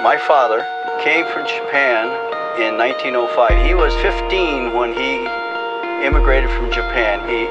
My father came from Japan in 1905. He was 15 when he immigrated from Japan. He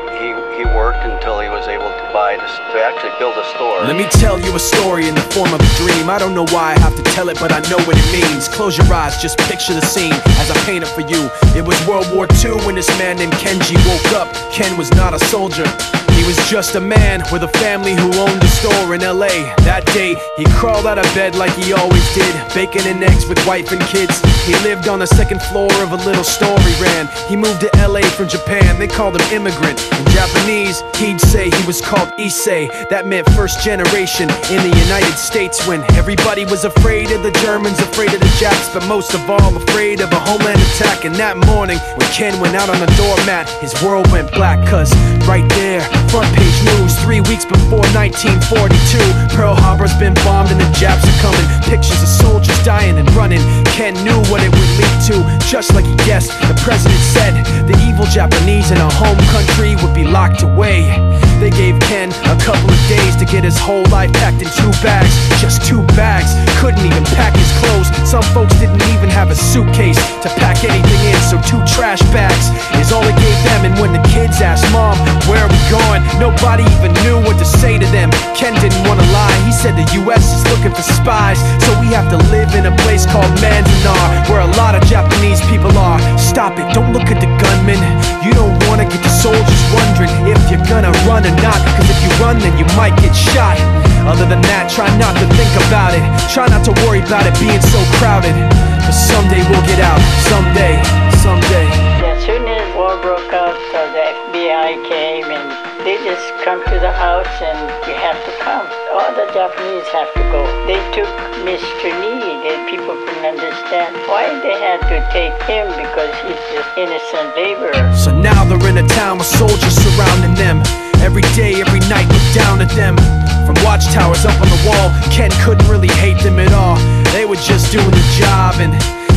worked until he was able to actually build a store. Let me tell you a story in the form of a dream. I don't know why I have to tell it, but I know what it means. Close your eyes, just picture the scene as I paint it for you. It was World War II when this man named Kenji woke up. Ken was not a soldier. He was just a man with a family who owned a store in LA. That day, he crawled out of bed like he always did, bacon and eggs with wife and kids. He lived on the second floor of a little store he ran. He moved to LA from Japan, they called him immigrant. In Japanese, he'd say he was called Issei. That meant first generation in the United States, when everybody was afraid of the Germans, afraid of the Japs, but most of all afraid of a homeland attack. And that morning, when Ken went out on the doormat, his world went black, cause right there, front page news, 3 weeks before 1942, Pearl Harbor's been bombed and the Japs are coming. Pictures of soldiers dying and running. Ken knew what it would lead to, just like he guessed. The president said the evil Japanese in our home country would be locked away. They gave Ken a couple of days to get his whole life packed in 2 bags. Just 2 bags, couldn't even pack his clothes. Some folks didn't even have a suitcase to pack anything in, so 2 trash bags is all they gave them. And when the kids asked Mom, where are we going, nobody even knew what to say to them. Ken didn't want to lie, he said the US is looking for spies, so we have to live in a place called Manzanar, where a lot of Japanese people are. Stop it, don't look at the gunmen. You don't want to get the soldiers wondering if you're gonna run or not, cause if you run then you might get shot. Other than that, try not to think about it. Try not to worry about it being so crowded, cause someday we'll get out. Someday, someday. As soon as war broke out, so the FBI came and they just come to the house and you have to come. All the Japanese have to go. They took Mr. Need and people couldn't understand why they had to take him, because he's just innocent laborer. So now they're in a town with soldiers surrounding them. Every day, every night, look down at them. From watchtowers up on the wall, Ken couldn't really hate them at all. They were just doing the job and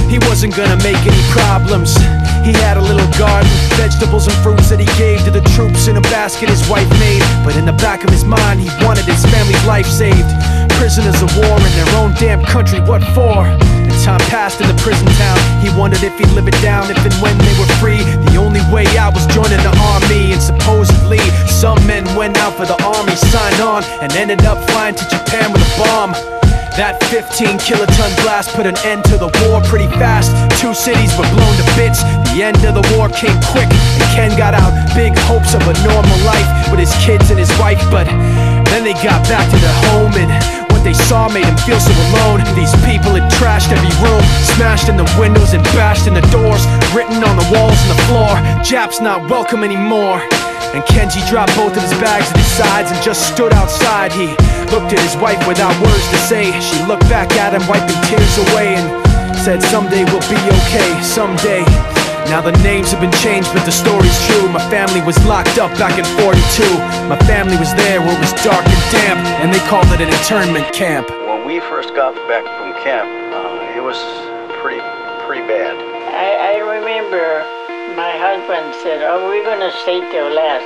he wasn't gonna make any problems. He had a little garden, vegetables and fruits that he gave to the troops in a basket his wife made. But in the back of his mind, he wanted his family's life saved. Prisoners of war in their own damn country, what for? And time passed in the prison town. He wondered if he'd live it down if and when they were free. The only way out was joining the army, and supposedly some men went out for the army, signed on, and ended up flying to Japan with a bomb. That 15-kiloton blast put an end to the war pretty fast. 2 cities were blown to bits. The end of the war came quick, and Ken got out big hopes of a normal life with his kids and his wife. But then they got back to their home, and what they saw made him feel so alone. These people had trashed every room, smashed in the windows and bashed in the doors, written on the walls and the floor, "Japs not welcome anymore." And Kenji dropped both of his bags at his sides and just stood outside. He looked at his wife without words to say. She looked back at him, wiping tears away, and said, "Someday we'll be okay, someday." Now the names have been changed, but the story's true. My family was locked up back in '42. My family was there where it was dark and damp, and they called it an internment camp. When we first got back from camp, it was pretty bad. I remember my husband said, "Oh, we're gonna stay till last."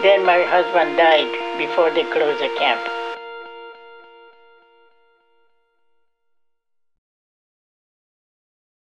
Then my husband died before they closed the camp.